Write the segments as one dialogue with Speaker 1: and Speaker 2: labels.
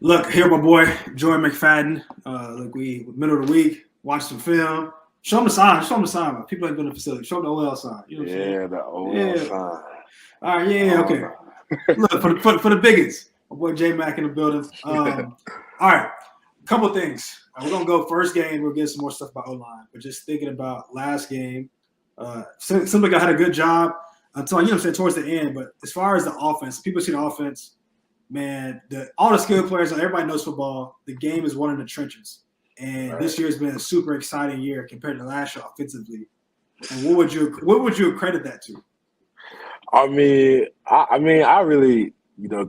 Speaker 1: Look, here my boy Jordan McFadden. Look, we middle of the week, watch some film. Show them the sign. Show them the sign. People ain't been in the facility. Show them the OL sign. You know what I'm saying?
Speaker 2: Yeah, the OL
Speaker 1: Yeah.
Speaker 2: sign.
Speaker 1: All right. Yeah. Okay. Look for the biggest. My boy J Mac in the building. All right. Couple things. We're gonna go first game. We'll get some more stuff about O line, but just thinking about last game. Seems like I had a good job until you know what I'm saying towards the end. But as far as the offense, people see the offense. Man, all the skilled players, everybody knows football. The game is won in the trenches, and This year has been a super exciting year compared to last year offensively. And what would you accredit that to?
Speaker 2: I really,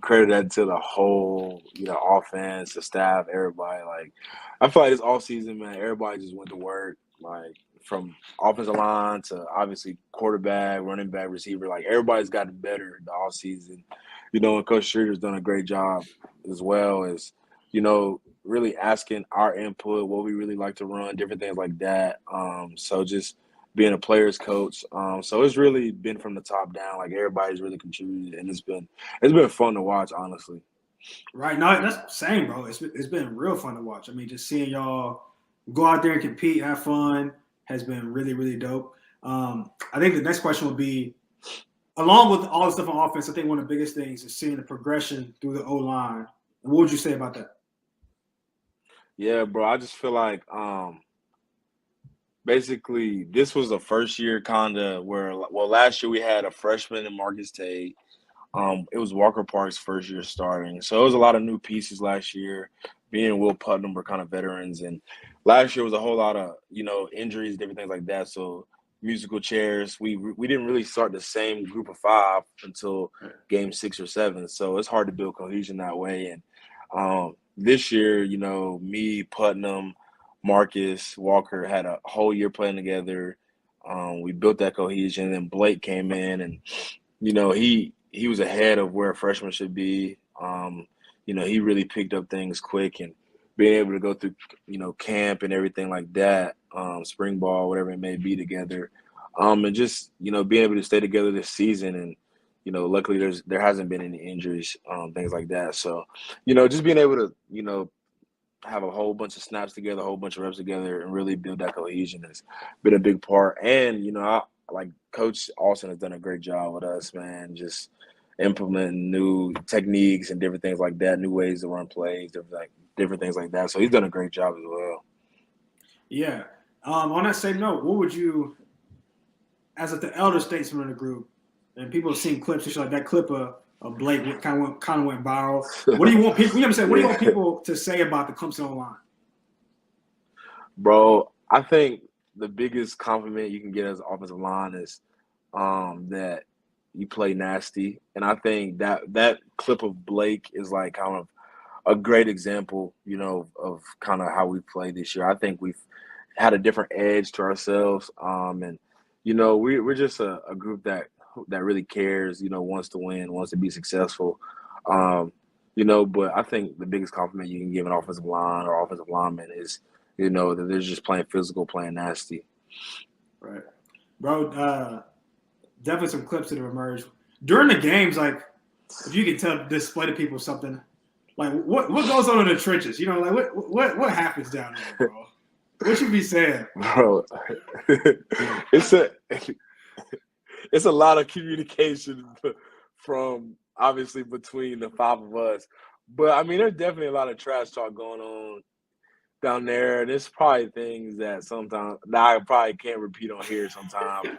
Speaker 2: credit that to the whole, offense, the staff, everybody. Like, I feel like this off season, man, everybody just went to work. Like, from offensive line to obviously quarterback, running back, receiver. Like, everybody's gotten better the off season. And Coach Streeter's done a great job as well as, really asking our input, what we really like to run, different things like that. So just being a player's coach. So it's really been from the top down. Like everybody's really contributed, and it's been fun to watch, honestly.
Speaker 1: Right. No, that's the same, bro. It's been real fun to watch. I mean, just seeing y'all go out there and compete, have fun has been really, really dope. I think the next question would be, along with all the stuff on offense, I think one of the biggest things is seeing the progression through the O-line. And what would you say about that?
Speaker 2: Yeah, bro. I just feel like basically this was the first year kind of last year we had a freshman in Marcus Tate. It was Walker Park's first year starting. So it was a lot of new pieces last year. Me and Will Putnam were kind of veterans. And last year was a whole lot of, injuries, different things like that. So musical chairs. We didn't really start the same group of five until game 6 or 7. So it's hard to build cohesion that way. And this year, me, Putnam, Marcus, Walker had a whole year playing together. We built that cohesion. And Blake came in and, he was ahead of where a freshman should be. He really picked up things quick and being able to go through, camp and everything like that, spring ball, whatever it may be together. And just, being able to stay together this season and, luckily there hasn't been any injuries, things like that. So, just being able to, have a whole bunch of snaps together, a whole bunch of reps together and really build that cohesion has been a big part. And, like Coach Austin has done a great job with us, man, just implementing new techniques and different things like that, new ways to run plays, different things like that. So he's done a great job as well.
Speaker 1: Yeah. On that same note, what would you, as the elder statesman in the group, and people have seen clips, just like that clip of Blake kind of went viral. What do you want people? What do you want people to say about the Clemson line?
Speaker 2: Bro, I think the biggest compliment you can get as an offensive line is that you play nasty, and I think that clip of Blake is like kind of a great example, of kind of how we play this year. I think we've had a different edge to ourselves, and we're just a group that really cares, wants to win, wants to be successful, But I think the biggest compliment you can give an offensive line or offensive lineman is, that they're just playing physical, playing nasty.
Speaker 1: Right, bro. Definitely some clips that have emerged during the games. Like, if you can display to people something, like what goes on in the trenches, like what happens down there, bro? What you be saying,
Speaker 2: bro? It's a lot of communication from obviously between the 5 of us, but I mean, there's definitely a lot of trash talk going on down there. There's probably things that sometimes that I probably can't repeat on here sometimes,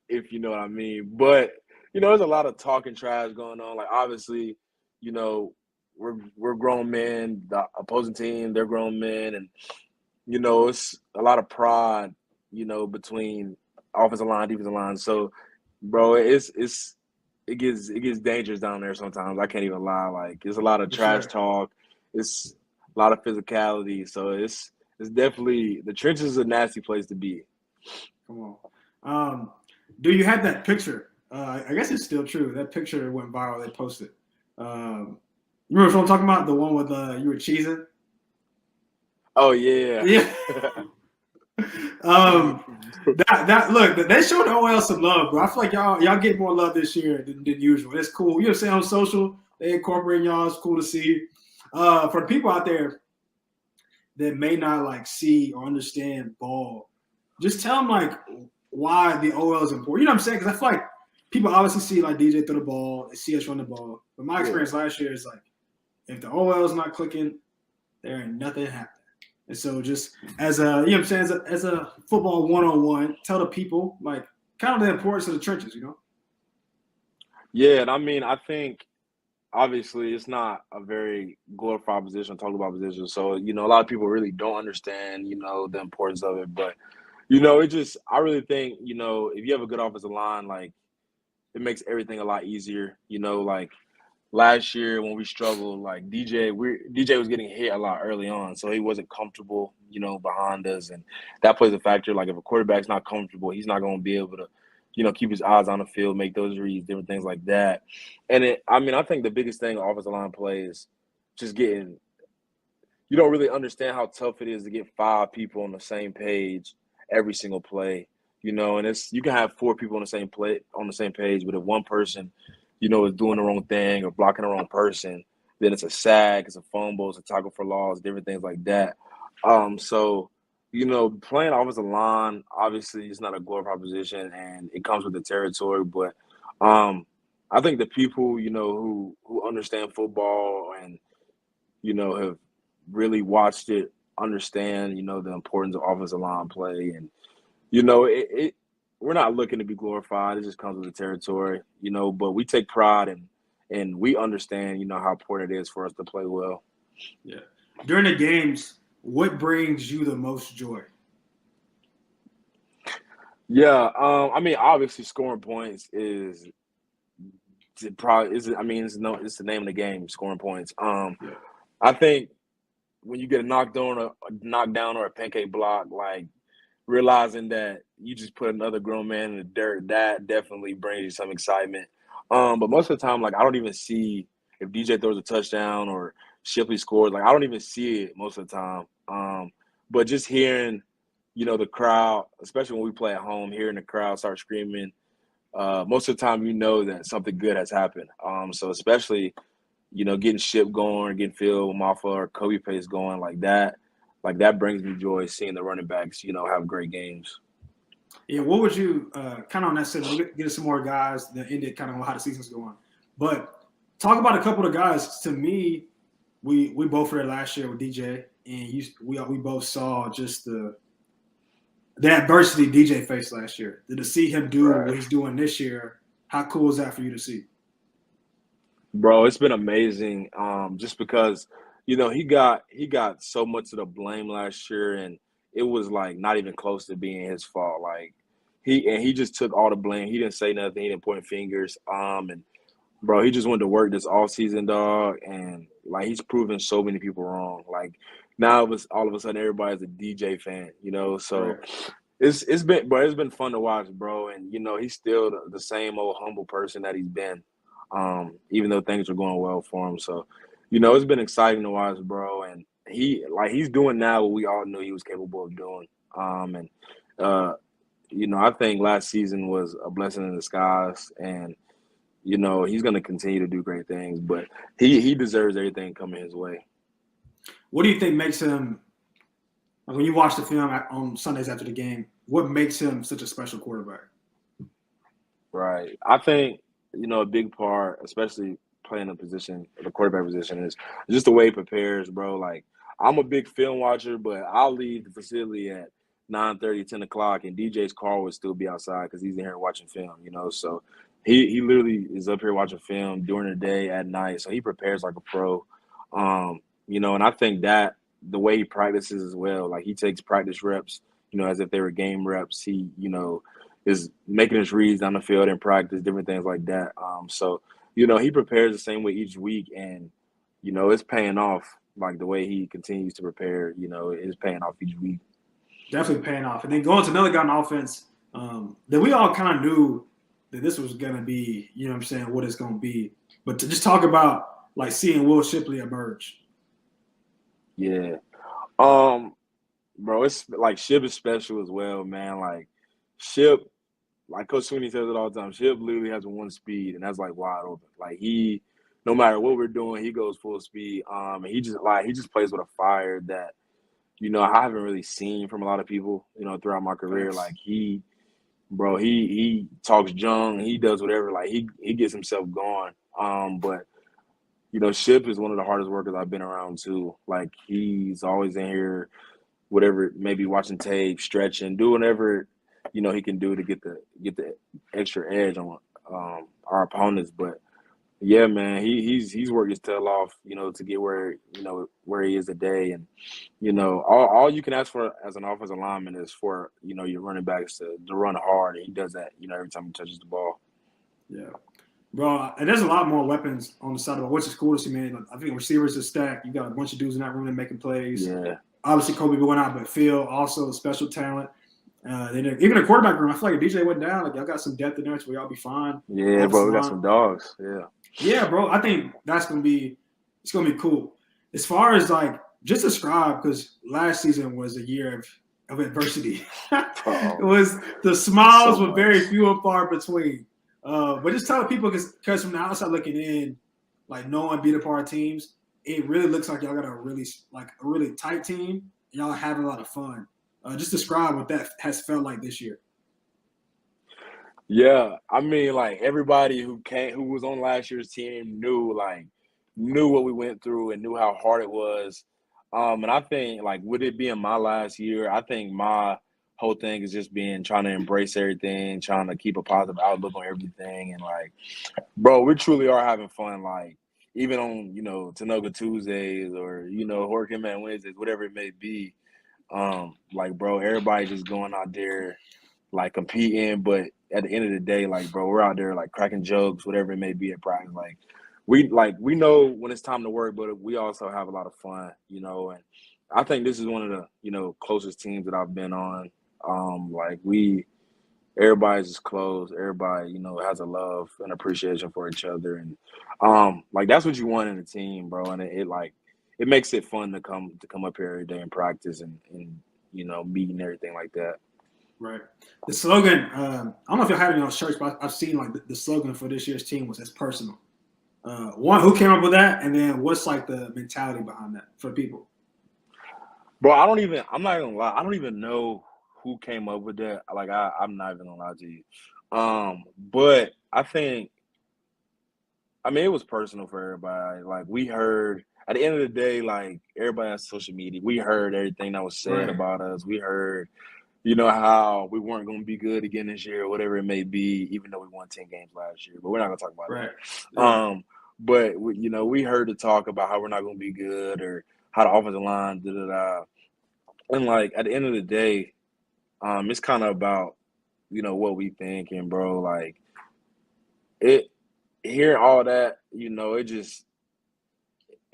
Speaker 2: if you know what I mean. But there's a lot of talking trash going on. Like obviously, we're grown men. The opposing team, they're grown men, and it's a lot of pride, between offensive line, defensive line. So, bro, it gets dangerous down there sometimes. I can't even lie. Like, there's a lot of trash talk. It's a lot of physicality. So it's definitely the trenches is a nasty place to be.
Speaker 1: Come on. Do you have that picture? I guess it's still true. That picture went viral. They posted. You remember what I'm talking about? The one with you were cheesing.
Speaker 2: Oh yeah.
Speaker 1: Yeah. That look, they showed OL some love, bro. I feel like y'all get more love this year than usual. It's cool. You know what I'm saying? On social, they incorporating y'all. It's cool to see. For the people out there that may not like see or understand ball, just tell them like why the OL is important. You know what I'm saying? Because I feel like people obviously see like DJ throw the ball, they see us run the ball. But my experience last year is like if the OL is not clicking, there ain't nothing happening. And so just as a, you know what I'm saying, as a football one-on-one, tell the people like kind of the importance of the trenches, you know?
Speaker 2: Yeah, and I mean, I think obviously it's not a very glorified position, talk about position. So, a lot of people really don't understand, the importance of it. But, I really think, if you have a good offensive line, like it makes everything a lot easier. Like last year when we struggled, like DJ was getting hit a lot early on, so he wasn't comfortable, behind us, and that plays a factor. Like if a quarterback's not comfortable, he's not going to be able to, keep his eyes on the field, make those reads, different things like that. And I think the biggest thing offensive line play is just getting. You don't really understand how tough it is to get 5 people on the same page every single play, and you can have 4 people on the same page, but if one person is doing the wrong thing or blocking the wrong person, then it's a sack, it's a fumble, it's a tackle for loss, different things like that. So, playing offensive line, obviously it's not a glorified position and it comes with the territory, but I think the people, who understand football and, have really watched it, understand, the importance of offensive line play. And, we're not looking to be glorified. It just comes with the territory, but we take pride and we understand, how important it is for us to play well.
Speaker 1: Yeah. During the games, what brings you the most joy?
Speaker 2: Yeah. Obviously scoring points is probably it's the name of the game, scoring points. I think when you get a knockdown or a pancake block, like realizing that you just put another grown man in the dirt, that definitely brings you some excitement. But most of the time, like I don't even see if DJ throws a touchdown or Shipley scores. Like I don't even see it most of the time. But just hearing, the crowd, especially when we play at home, hearing the crowd start screaming, most of the time that something good has happened. So especially getting Ship going, getting Phil Maffa or Kobe Pace going like that brings me joy seeing the running backs, have great games.
Speaker 1: Yeah, what would you kind of on that set? We'll get some more guys that ended kind of how the season's going, but talk about a couple of guys. To me, we both were there last year with DJ, and we both saw just the adversity DJ faced last year. To see him do what he's doing this year, how cool is that for you to see?
Speaker 2: Bro, it's been amazing. Just because, he got so much of the blame last year, and it was like not even close to being his fault. Like he just took all the blame. He didn't say nothing. He didn't point fingers. And bro, he just went to work this all season, dog, and like he's proven so many people wrong. Like now, all of a sudden everybody's a DJ fan, So it's been fun to watch, bro. And he's still the same old humble person that he's been. Even though things are going well for him. So, it's been exciting to watch, bro. And he's doing now what we all knew he was capable of doing. I think last season was a blessing in disguise. And, he's going to continue to do great things. But he deserves everything coming his way.
Speaker 1: What do you think makes him, like when you watch the film on Sundays after the game, what makes him such a special quarterback?
Speaker 2: Right. I think, a big part, especially playing the quarterback position, is just the way he prepares, bro. Like, I'm a big film watcher, but I'll leave the facility at 9:30, 10 o'clock, and DJ's car would still be outside because he's in here watching film, So he literally is up here watching film during the day, at night. So he prepares like a pro, and I think that the way he practices as well, like he takes practice reps, as if they were game reps. He, is making his reads on the field in practice, different things like that. So, he prepares the same way each week, and, it's paying off. Like the way he continues to prepare, it's paying off each week.
Speaker 1: Definitely paying off. And then going to another guy on offense that we all kind of knew that this was going to be, what it's going to be. But to just talk about, like, seeing Will Shipley emerge.
Speaker 2: Yeah. Bro, it's like Ship is special as well, man. Like, Ship, like Coach Sweeney says it all the time, Ship literally has one speed, and that's like wide open. Like he no matter what we're doing, he goes full speed. And he just plays with a fire that, I haven't really seen from a lot of people, throughout my career.
Speaker 1: Facts.
Speaker 2: Like he talks junk, he does whatever, like he gets himself going. But Ship is one of the hardest workers I've been around too. Like he's always in here, whatever, maybe watching tape, stretching, do whatever, he can do to get the extra edge on our opponents. But yeah, man, he's worked his tail off, to get where he is today. And all you can ask for as an offensive lineman is for your running backs to run hard, and he does that every time he touches the ball.
Speaker 1: Yeah, bro. And there's a lot more weapons on the side of the ball, which is cool to see, man. I think receivers are stacked. You got a bunch of dudes in that room that making plays.
Speaker 2: Yeah,
Speaker 1: Obviously, Kobe going out, but Phil also a special talent. Then even the quarterback room, I feel like if DJ went down, like y'all got some depth in there, so we all be fine.
Speaker 2: yeah, bro, we got some dogs.
Speaker 1: Yeah, bro. I think it's gonna be cool. As far as like just describe, because last season was a year of adversity. It was the smiles were very few and far between. But just tell people because from the outside looking in, like knowing beat apart teams, it really looks like y'all got a really tight team. And y'all having a lot of fun. Just describe what that has felt like this year.
Speaker 2: Yeah, I mean, like everybody who was on last year's team knew what we went through and knew how hard it was. And I think like with it being my last year, I think my whole thing is just trying to embrace everything, trying to keep a positive outlook on everything, and like, bro, we truly are having fun. Like even on Tanoga Tuesdays or Hurricane Man Wednesdays, whatever it may be. Like bro, everybody just going out there like competing, but at the end of the day, like bro, we're out there like cracking jokes, whatever it may be at practice. Like we know when it's time to work, but we also have a lot of fun, and I think this is one of the closest teams that I've been on. Like everybody's just close, everybody has a love and appreciation for each other, and like that's what you want in a team, bro. And it makes it fun to come up here every day and practice and meet and everything like that.
Speaker 1: Right. The slogan, I don't know if y'all have it on shirts, but I've seen like the slogan for this year's team was "It's personal." One, who came up with that, and then what's like the mentality behind that for people?
Speaker 2: Bro, I'm not even gonna lie, I don't even know who came up with that. Like I'm not even gonna lie to you. But I mean it was personal for everybody. Like we heard at the end of the day, like everybody on social media, we heard everything that was said about us. We heard how we weren't going to be good again this year, or whatever it may be, even though we won 10 games last year. But we're not going to talk about that.
Speaker 1: Yeah.
Speaker 2: But we heard the talk about how we're not going to be good or how the offensive line, da-da-da. And, like, at the end of the day, it's kind of about, what we think. And, bro, like, hearing all that,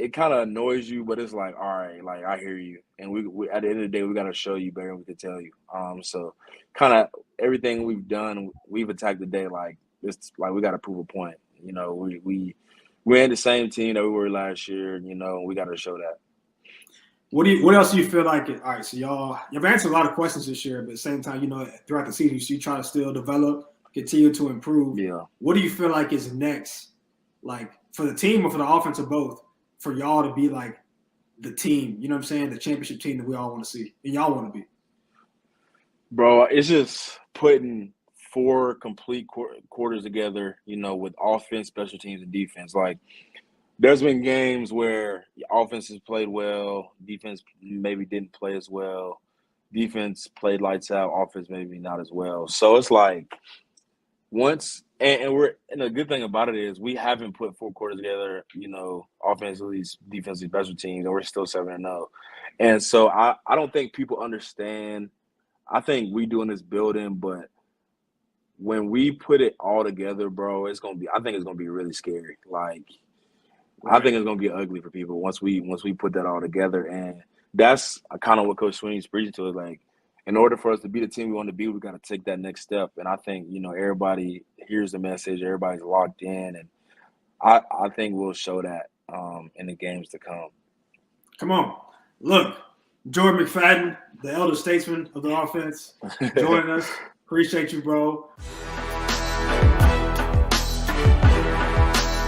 Speaker 2: it kind of annoys you, but it's like, all right, like I hear you, and we at the end of the day, we got to show you better than we can tell you. So kind of everything we've done, we've attacked the day like it's like we got to prove a point. We're in the same team that we were last year. We got to show that.
Speaker 1: What else do you feel like? All right, so you've answered a lot of questions this year, but at the same time, throughout the season, you try to still develop, continue to improve.
Speaker 2: Yeah.
Speaker 1: What do you feel like is next, like for the team or for the offense or both, for y'all to be like the team, you know what I'm saying? The championship team that we all want to see and y'all want to be.
Speaker 2: Bro, it's just putting 4 complete quarters together, with offense, special teams, and defense. Like, there's been games where the offense has played well, defense maybe didn't play as well. Defense played lights out, offense maybe not as well. So it's like once and the good thing about it is we haven't put 4 quarters together, offensively, defensively, special teams, and we're still 7-0. And so I don't think people understand. I think we do in this building, but when we put it all together, bro, I think it's gonna be really scary. Like I think it's gonna be ugly for people once we put that all together. And that's kind of what Coach Sweeney's preaching to us. Like, in order for us to be the team we want to be, we got to take that next step. And I think, everybody hears the message, everybody's locked in, and I think we'll show that in the games to come.
Speaker 1: Come on. Look, Jordan McFadden, the elder statesman of the offense, joining us. Appreciate you, bro.